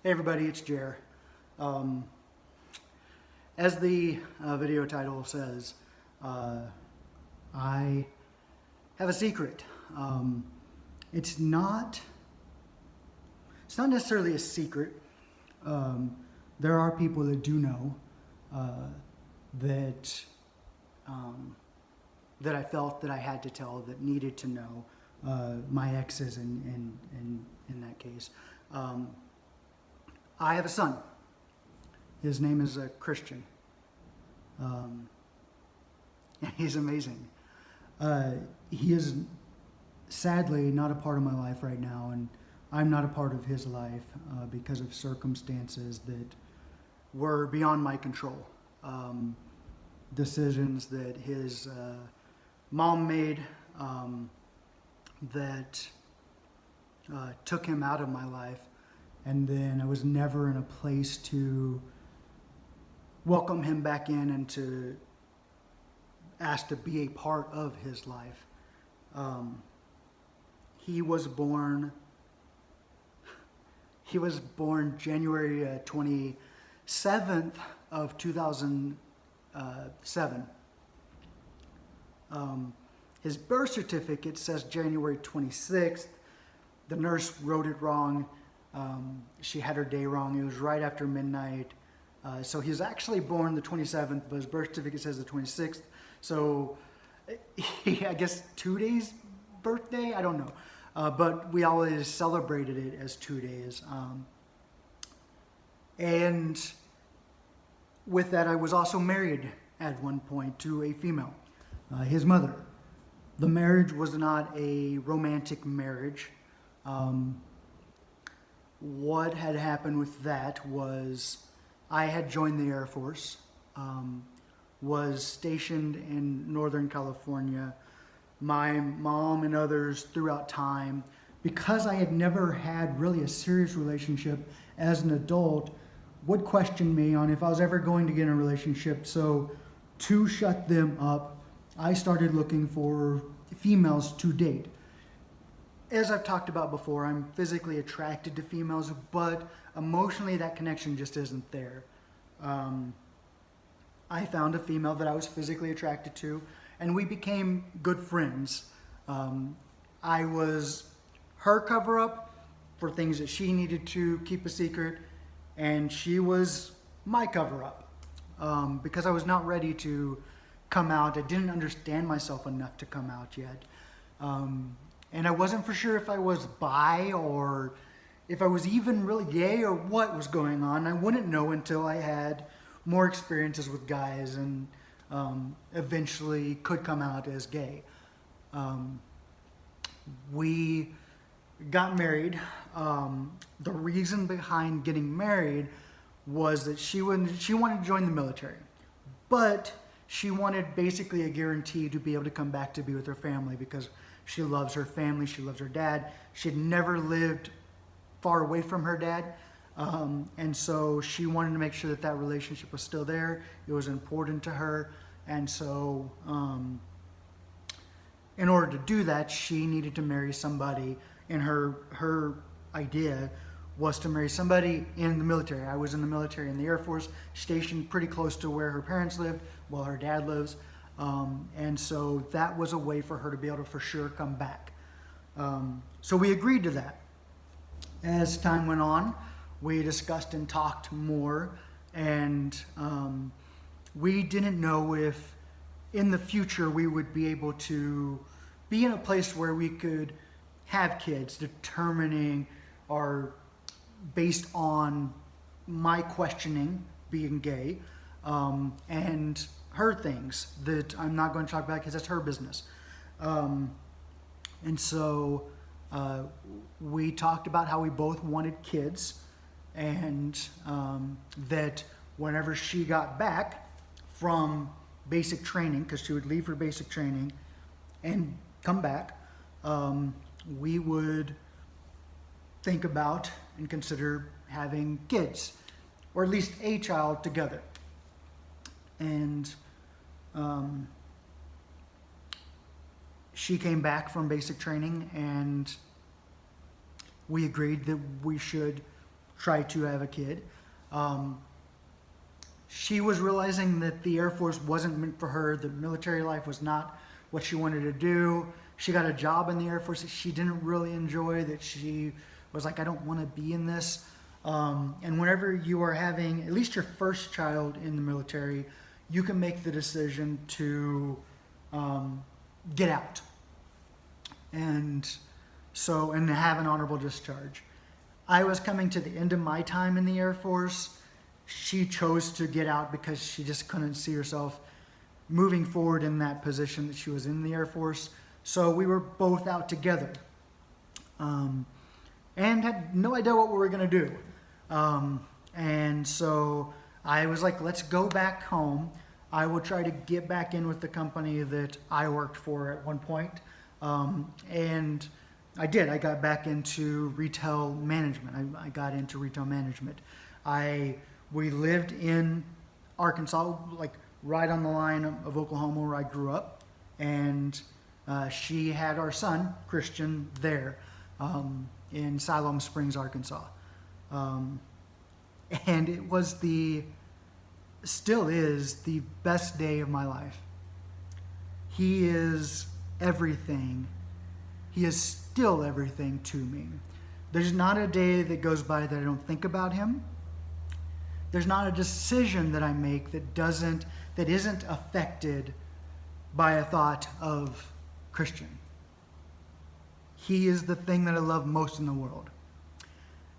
Hey everybody, it's Jer. As the video title says, I have a secret. It's not necessarily a secret. There are people that do know that I felt that I had to tell, that needed to know. My exes in that case. I have a son. His name is Christian. And he's amazing. He is sadly not a part of my life right now, and I'm not a part of his life because of circumstances that were beyond my control. Decisions that his mom made that took him out of my life. And then I was never in a place to welcome him back in and to ask to be a part of his life. He was born January 27th of 2007. His birth certificate says January 26th. The nurse wrote it wrong. She had her day wrong. It was right after midnight. So he was actually born the 27th, but his birth certificate says the 26th. So I guess 2 days birthday? I don't know. But we always celebrated it as 2 days. And with that, I was also married at one point to a female, his mother. The marriage was not a romantic marriage. What had happened with that was I had joined the Air Force, was stationed in Northern California. My mom and others throughout time, because I had never had really a serious relationship as an adult, would question me on if I was ever going to get in a relationship. So to shut them up, I started looking for females to date. As I've talked about before, I'm physically attracted to females, but emotionally that connection just isn't there. I found a female that I was physically attracted to, and we became good friends. I was her cover-up for things that she needed to keep a secret, and she was my cover-up because I was not ready to come out. I didn't understand myself enough to come out yet. And I wasn't for sure if I was bi or if I was even really gay or what was going on. I wouldn't know until I had more experiences with guys and eventually could come out as gay. We got married. The reason behind getting married was that she wanted to join the military, but she wanted basically a guarantee to be able to come back to be with her family because she loves her family, she loves her dad. She had never lived far away from her dad, and so she wanted to make sure that that relationship was still there. It was important to her, and so in order to do that, she needed to marry somebody, and her idea was to marry somebody in the military. I was in the military in the Air Force, stationed pretty close to where her parents lived, while her dad lives. And so that was a way for her to be able to for sure come back. So we agreed to that. As time went on, we discussed and talked more, and we didn't know if in the future we would be able to be in a place where we could have kids, determining or based on my questioning being gay, and her things that I'm not going to talk about because that's her business. And so we talked about how we both wanted kids, and that whenever she got back from basic training, because she would leave for basic training and come back, we would think about and consider having kids, or at least a child together. And she came back from basic training, and we agreed that we should try to have a kid. She was realizing that the Air Force wasn't meant for her. The military life was not what she wanted to do. She got a job in the Air Force that she didn't really enjoy, that she was like, I don't want to be in this. And whenever you are having at least your first child in the military, you can make the decision to get out and have an honorable discharge. I was coming to the end of my time in the Air Force. She chose to get out because she just couldn't see herself moving forward in that position that she was in the Air Force. So we were both out together, and had no idea what we were going to do. And so I was like, let's go back home. I will try to get back in with the company that I worked for at one point. And I did. I got back into retail management. I got into retail management. We lived in Arkansas, like right on the line of Oklahoma where I grew up. And she had our son, Christian, there in Siloam Springs, Arkansas. And it was still is the best day of my life. He is everything. He is still everything to me. There's not a day that goes by that I don't think about him. There's not a decision that I make that isn't affected by a thought of Christian. He is the thing that I love most in the world.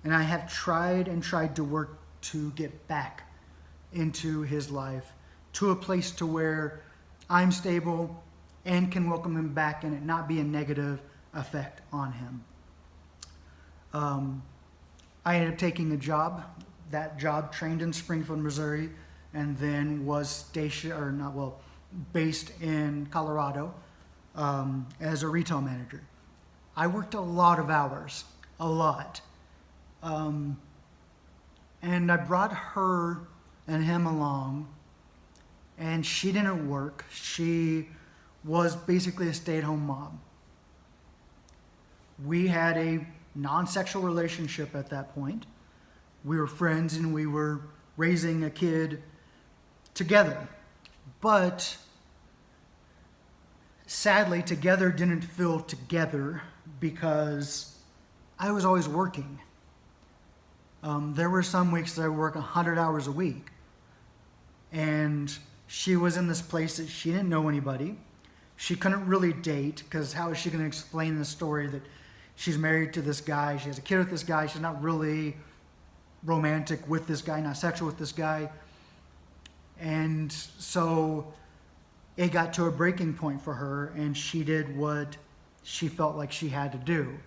And I have tried to work to get back into his life, to a place to where I'm stable and can welcome him back and it not be a negative effect on him. I ended up taking a job. That job trained in Springfield, Missouri, and then was based in Colorado as a retail manager. I worked a lot of hours, a lot. And I brought her and him along, and she didn't work. She was basically a stay-at-home mom. We had a non-sexual relationship at that point. We were friends and we were raising a kid together. But sadly, together didn't feel together because I was always working. There were some weeks that I worked 100 hours a week. And she was in this place that she didn't know anybody. She couldn't really date because how is she going to explain the story that she's married to this guy, she has a kid with this guy, she's not really romantic with this guy, not sexual with this guy. And so it got to a breaking point for her, and she did what she felt like she had to do.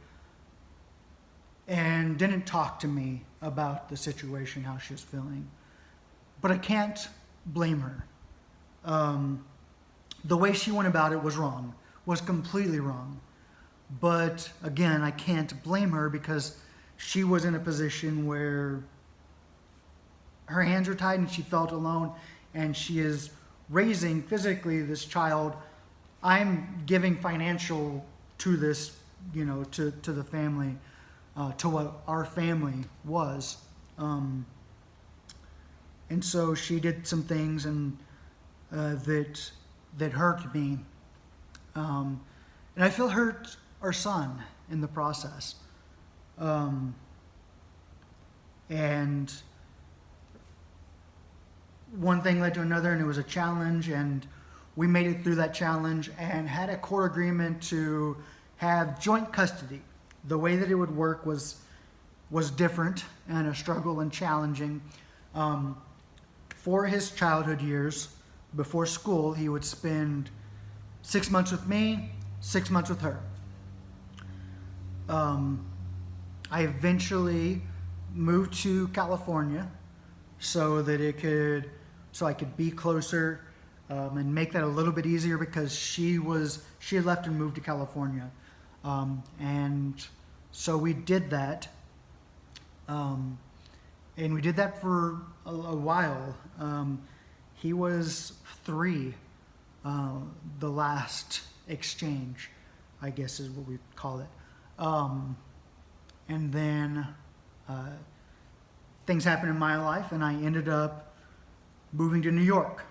And didn't talk to me about the situation, how she was feeling. But I can't blame her. The way she went about it was wrong, was completely wrong. But again, I can't blame her because she was in a position where her hands were tied and she felt alone, and she is raising physically this child. I'm giving financial to this, to the family, to what our family was. And so she did some things and that hurt me. And I feel hurt our son in the process. And one thing led to another, and it was a challenge, and we made it through that challenge and had a court agreement to have joint custody. The way that it would work was different and a struggle and challenging. For his childhood years, before school, he would spend 6 months with me, 6 months with her. I eventually moved to California so I could be closer and make that a little bit easier because she had left and moved to California. And so we did that. And we did that for a while. He was 3, the last exchange, I guess is what we call it. And then things happened in my life, and I ended up moving to New York.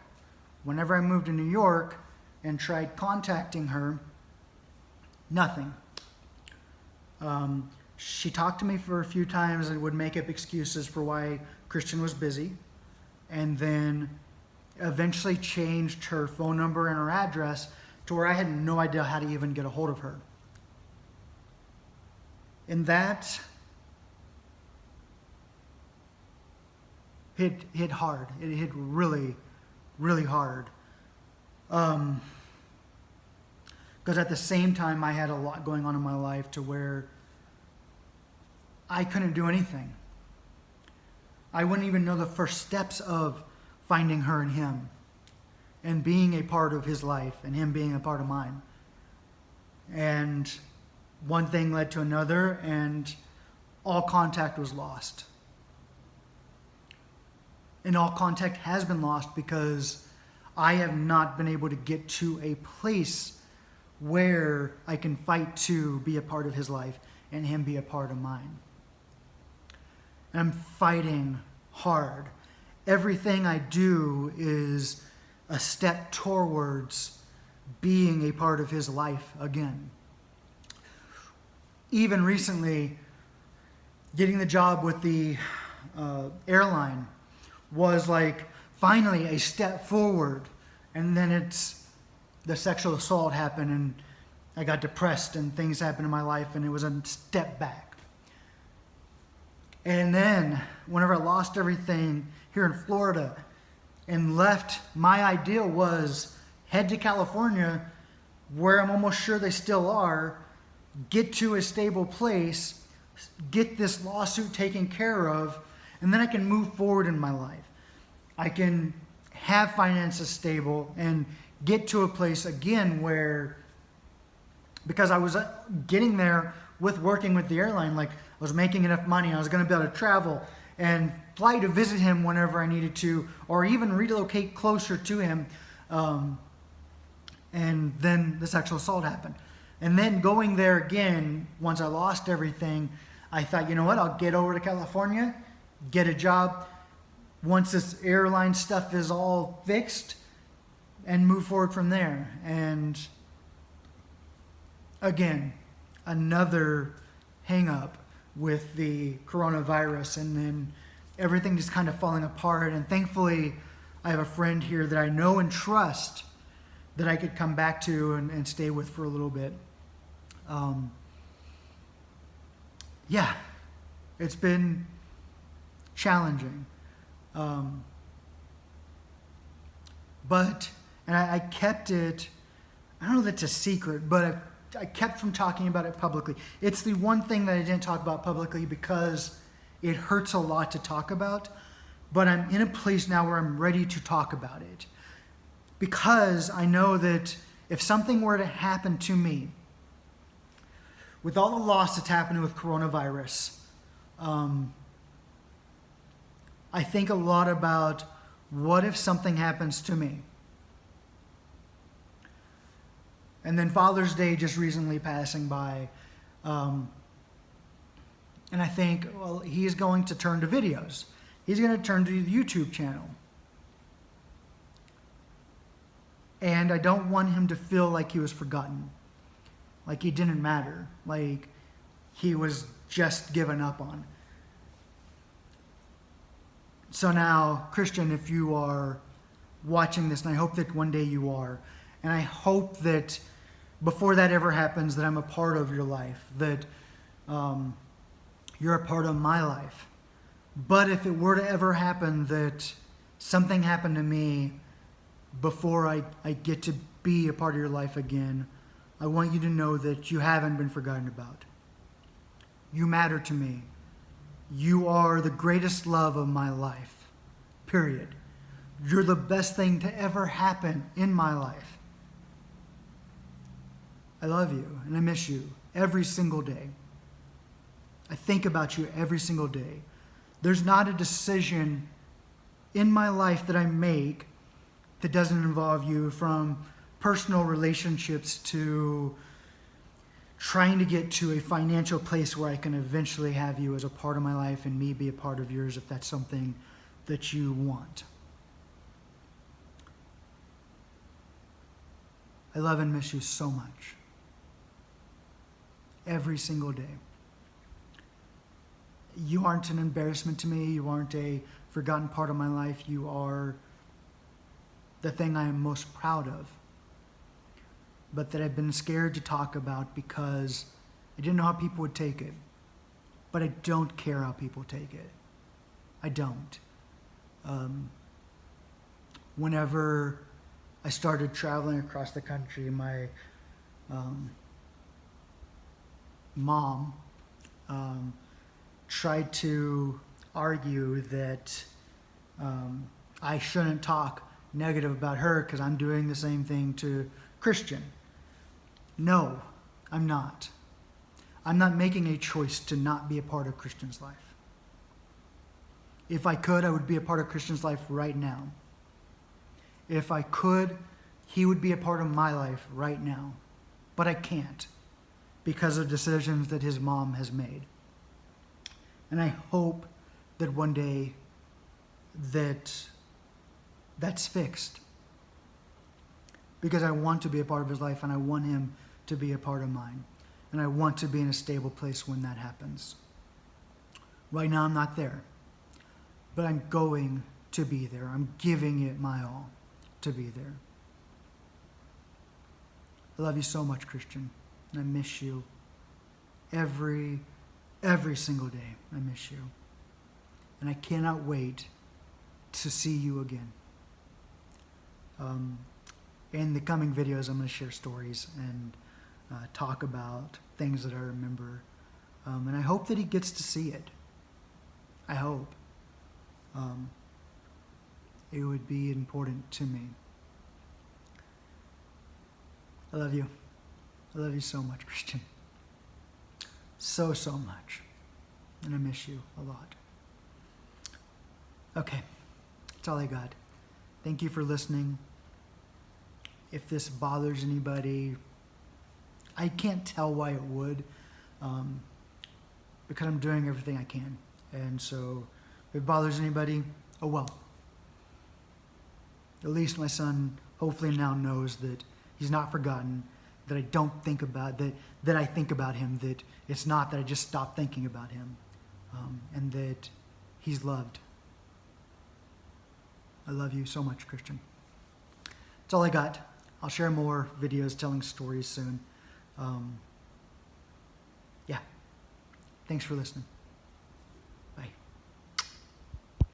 Whenever I moved to New York and tried contacting her, nothing. She talked to me for a few times and would make up excuses for why Christian was busy, and then eventually changed her phone number and her address to where I had no idea how to even get a hold of her. And that hit hard. It hit really, really hard. Because at the same time, I had a lot going on in my life to where I couldn't do anything. I wouldn't even know the first steps of finding her and him and being a part of his life and him being a part of mine. And one thing led to another, and all contact was lost. And all contact has been lost because I have not been able to get to a place where I can fight to be a part of his life and him be a part of mine. And I'm fighting hard. Everything I do is a step towards being a part of his life again. Even recently, getting the job with the airline was like finally a step forward, and then the sexual assault happened, and I got depressed, and things happened in my life, and it was a step back. And then whenever I lost everything here in Florida and left, my idea was head to California, where I'm almost sure they still are, get to a stable place, get this lawsuit taken care of, and then I can move forward in my life. I can have finances stable and get to a place again where, because I was getting there with working with the airline, like I was making enough money, I was going to be able to travel and fly to visit him whenever I needed to, or even relocate closer to him. And then the sexual assault happened. And then going there again, once I lost everything, I thought, you know what, I'll get over to California, get a job once this airline stuff is all fixed, and move forward from there. And again, another hang up with the coronavirus, and then everything just kind of falling apart. And thankfully, I have a friend here that I know and trust that I could come back to and stay with for a little bit. Yeah, it's been challenging. But I kept it, I don't know that it's a secret, but I kept from talking about it publicly. It's the one thing that I didn't talk about publicly because it hurts a lot to talk about, but I'm in a place now where I'm ready to talk about it. Because I know that if something were to happen to me, with all the loss that's happening with coronavirus, I think a lot about what if something happens to me. And then Father's Day just recently passing by, and I think, well, he's going to turn to videos. He's going to turn to the YouTube channel. And I don't want him to feel like he was forgotten, like he didn't matter, like he was just given up on. So now, Christian, if you are watching this, and I hope that one day you are, and I hope that before that ever happens, that I'm a part of your life, that you're a part of my life. But if it were to ever happen that something happened to me before I get to be a part of your life again, I want you to know that you haven't been forgotten about. You matter to me. You are the greatest love of my life, period. You're the best thing to ever happen in my life. I love you and I miss you every single day. I think about you every single day. There's not a decision in my life that I make that doesn't involve you, from personal relationships to trying to get to a financial place where I can eventually have you as a part of my life and me be a part of yours if that's something that you want. I love and miss you so much. Every single day. You aren't an embarrassment to me. You aren't a forgotten part of my life. You are the thing I am most proud of, but that I've been scared to talk about because I didn't know how people would take it. But I don't care how people take it. I don't. Whenever I started traveling across the country, my mom tried to argue that I shouldn't talk negative about her because I'm doing the same thing to Christian. No, I'm not. I'm not making a choice to not be a part of Christian's life. If I could, I would be a part of Christian's life right now. If I could, he would be a part of my life right now. But I can't because of decisions that his mom has made. And I hope that one day that's fixed. Because I want to be a part of his life and I want him to be a part of mine. And I want to be in a stable place when that happens. Right now I'm not there. But I'm going to be there. I'm giving it my all to be there. I love you so much, Christian. And I miss you every single day. I miss you. And I cannot wait to see you again. In the coming videos, I'm going to share stories and talk about things that I remember. And I hope that he gets to see it. I hope. It would be important to me. I love you. I love you so much, Christian. So much. And I miss you a lot. Okay. That's all I got. Thank you for listening. If this bothers anybody, I can't tell why it would, because I'm doing everything I can. And so if it bothers anybody, oh well. At least my son hopefully now knows that he's not forgotten, that I don't think about, that I think about him, that it's not that I just stopped thinking about him, and that he's loved. I love you so much, Christian. That's all I got. I'll share more videos telling stories soon. Yeah. Thanks for listening.